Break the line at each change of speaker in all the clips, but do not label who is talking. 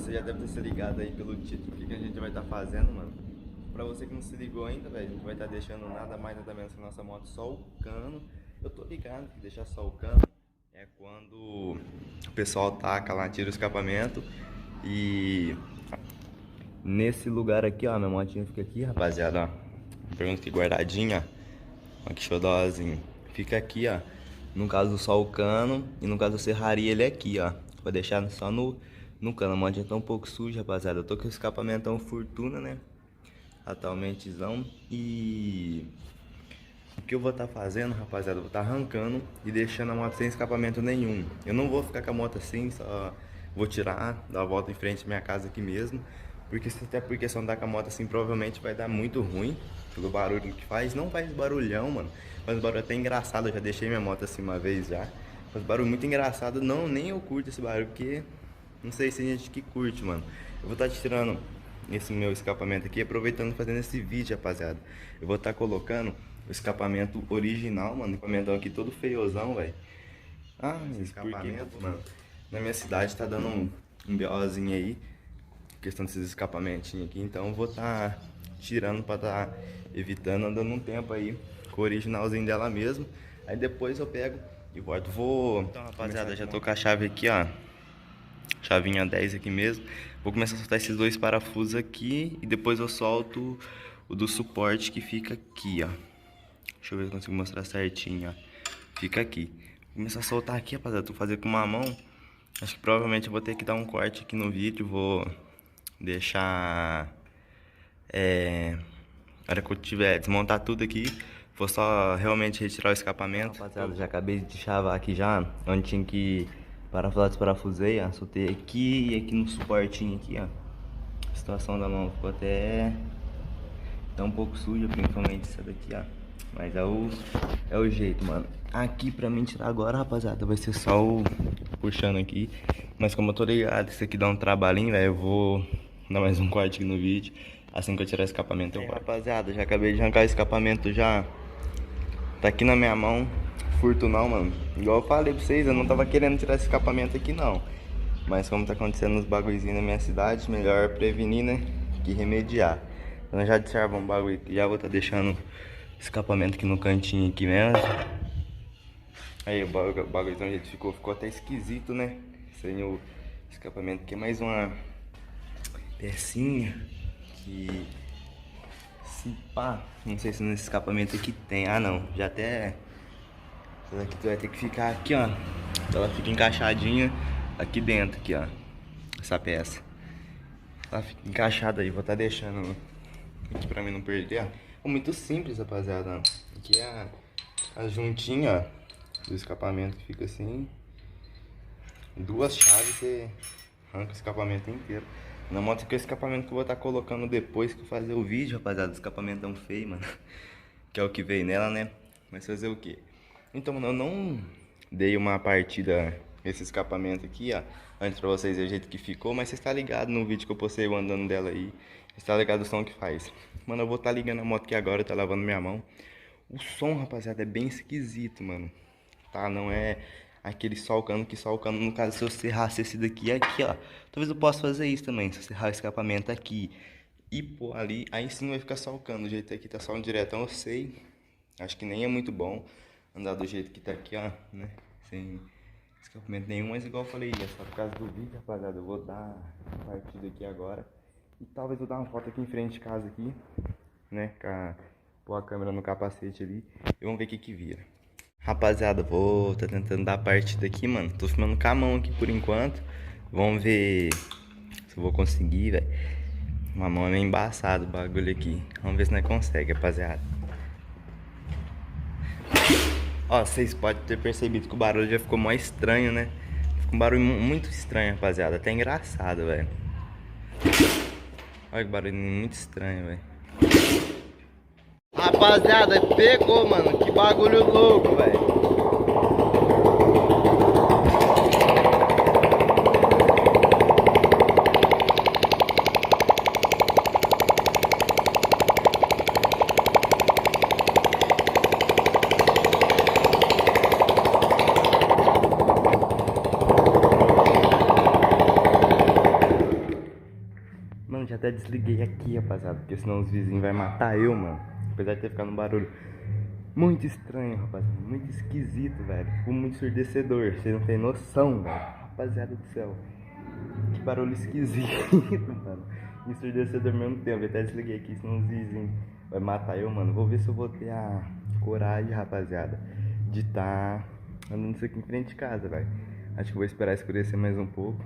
você já deve ter se ligado aí pelo título. O que a gente vai estar fazendo, mano? Pra você que não se ligou ainda, velho, a gente vai estar deixando nada mais nada menos que a nossa moto só o cano. Eu tô ligado que deixar só o cano é quando o pessoal taca lá, tira o escapamento. E nesse lugar aqui, ó, minha motinha fica aqui, rapaziada, ó. Pergunta aqui guardadinha, ó. Ó que xodózinho. Fica aqui, ó. No caso só o cano e no caso a serraria ele é aqui, ó. Vou deixar só no cano. A motinha tá um pouco suja, rapaziada. Eu tô com o escapamento Fortuna, né? Atualmentezão. E o que eu vou estar fazendo, rapaziada? Eu vou estar arrancando e deixando a moto sem escapamento nenhum. Eu não vou ficar com a moto assim, só vou tirar, dar a volta em frente à minha casa aqui mesmo. Porque até porque se eu andar com a moto assim, provavelmente vai dar muito ruim. Pelo barulho que faz. Não faz barulhão, mano. Faz barulho até engraçado. Eu já deixei minha moto assim uma vez já. Faz barulho muito engraçado. Não, nem eu curto esse barulho, porque não sei se tem gente que curte, mano. Eu vou estar tirando esse meu escapamento aqui, aproveitando fazendo esse vídeo, rapaziada. Eu vou estar colocando o escapamento original, mano. O escapamento aqui todo feiozão, velho. Ah, esse escapamento, mano. Na minha cidade tá dando um BOzinho aí. Questão desses escapamentinhos aqui. Então eu vou estar tirando pra estar evitando, andando um tempo aí com o originalzinho dela mesmo. Aí depois eu pego e volto. Então, rapaziada, já tô com a chave aqui, ó. Chavinha 10 aqui mesmo. Vou começar a soltar esses dois parafusos aqui. E depois eu solto o do suporte que fica aqui, ó. Deixa eu ver se eu consigo mostrar certinho, ó. Fica aqui. Vou começar a soltar aqui, rapaziada. Tô fazendo com uma mão. Acho que provavelmente eu vou ter que dar um corte aqui no vídeo. Vou deixar... na hora que eu tiver desmontar tudo aqui, vou só realmente retirar o escapamento. Rapaziada, já acabei de chavar aqui já, onde tinha que parafusar, desparafusei, ó. Soltei aqui e aqui no suportinho aqui, ó. A situação da mão ficou até tá um pouco suja, principalmente essa daqui, ó. Mas é o jeito, mano. Aqui pra mim tirar agora, rapaziada, vai ser só o puxando aqui. Mas como eu tô ligado, isso aqui dá um trabalhinho, velho, eu vou dar mais um corte aqui no vídeo. Assim que eu tirar o escapamento eu corto. Rapaziada, já acabei de arrancar o escapamento já. Tá aqui na minha mão. Furto não, mano. Igual eu falei pra vocês, eu não tava querendo tirar esse escapamento aqui não. Mas como tá acontecendo uns bagulhozinhos na minha cidade, melhor prevenir, né, que remediar. Então eu já observa um bagulho aqui, já vou tá deixando o escapamento aqui no cantinho aqui mesmo. Aí o bagulhozão jeito ficou até esquisito, né? Sem o escapamento aqui, mais uma pecinha. Que se pá, não sei se nesse escapamento aqui tem. Ah não, já até essa daqui tu vai ter que ficar aqui, ó. Ela fica encaixadinha aqui dentro, aqui, ó. Essa peça ela fica encaixada aí, vou estar deixando aqui pra mim não perder, ó. Muito simples, rapaziada. Aqui é a juntinha, ó, do escapamento que fica assim. Duas chaves você arranca o escapamento inteiro. Na moto que é o escapamento que eu vou estar colocando depois que eu fazer o vídeo, rapaziada. O escapamento tão feio, mano. Que é o que veio nela, né? Mas fazer o que? Então, mano, eu não dei uma partida esse escapamento aqui, ó, antes pra vocês verem o jeito que ficou. Mas você está ligado no vídeo que eu postei eu andando dela aí. Você está ligado o som que faz. Mano, eu vou estar ligando a moto aqui agora, tá lavando minha mão. O som, rapaziada, é bem esquisito, mano. Tá? Não é aquele solcando que solcando, no caso, se eu serrasse esse daqui aqui, ó. Talvez eu possa fazer isso também, se eu serrar o escapamento aqui e pôr ali, aí sim vai ficar solcando. O jeito aqui tá só um diretão, eu sei. Acho que nem é muito bom andar do jeito que tá aqui, ó, né? Sem escapamento nenhum, mas igual eu falei, é só por causa do vídeo, rapaziada. Eu vou dar partida aqui agora. E talvez eu dar uma foto aqui em frente de casa aqui, né? Pôr a câmera no capacete ali e vamos ver o que que vira. Rapaziada, vou tá tentando dar a partida aqui, mano. Tô filmando com a mão aqui por enquanto. Vamos ver se eu vou conseguir, velho. Uma mão é meio embaçado o bagulho aqui. Vamos ver se nós consegue, rapaziada. Ó, vocês podem ter percebido que o barulho já ficou mais estranho, né? Ficou um barulho muito estranho, rapaziada. Até engraçado, velho. Olha que barulho muito estranho, velho. Rapaziada, pegou, mano. Que bagulho louco, velho. desliguei aqui, rapaziada, porque senão os vizinhos vão matar eu, mano. Apesar de ter ficado um barulho muito estranho, rapaziada, muito esquisito, velho. Ficou muito ensurdecedor, vocês não tem noção, velho. Rapaziada do céu, que barulho esquisito, mano. Ensurdecedor ao mesmo tempo. Eu até desliguei aqui, senão os vizinhos vai matar eu, mano. Vou ver se eu vou ter a coragem, rapaziada, de tá andando isso aqui em frente de casa, velho. Acho que vou esperar escurecer mais um pouco.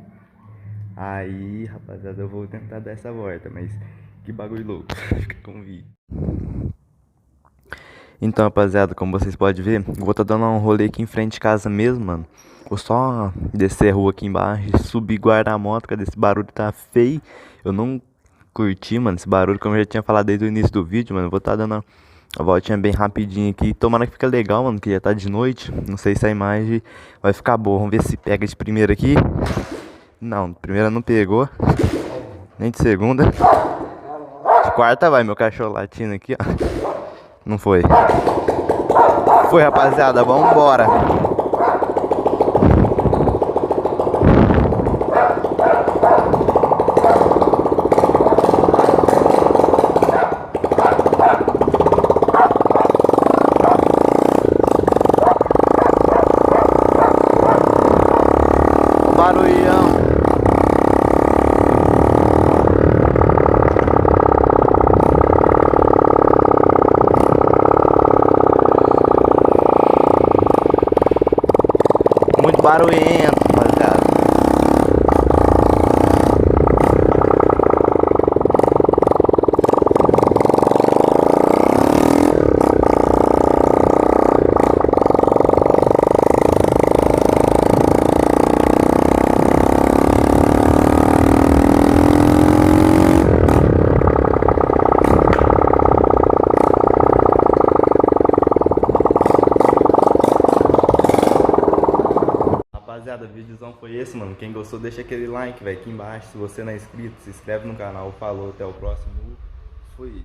Aí, rapaziada, eu vou tentar dar essa volta, mas que bagulho louco. Fica com o vídeo. Então, rapaziada, como vocês podem ver, eu vou estar dando um rolê aqui em frente de casa mesmo, mano. Vou só descer a rua aqui embaixo e subir guardar a moto, cadê esse barulho tá feio. Eu não curti, mano, esse barulho, como eu já tinha falado desde o início do vídeo, mano. Eu vou estar dando a voltinha bem rapidinho aqui. Tomara que fique legal, mano, que já tá de noite. Não sei se a imagem vai ficar boa. Vamos ver se pega de primeira aqui. Não, de primeira não pegou. Nem de segunda. De quarta vai, meu cachorro latindo aqui, ó. Não foi. Foi, rapaziada, vambora. Barulhão. Muito barulhento, rapaziada. Rapaziada, o vídeozão foi esse, mano. Quem gostou, deixa aquele like, velho, aqui embaixo. Se você não é inscrito, se inscreve no canal. Falou, até o próximo. Fui.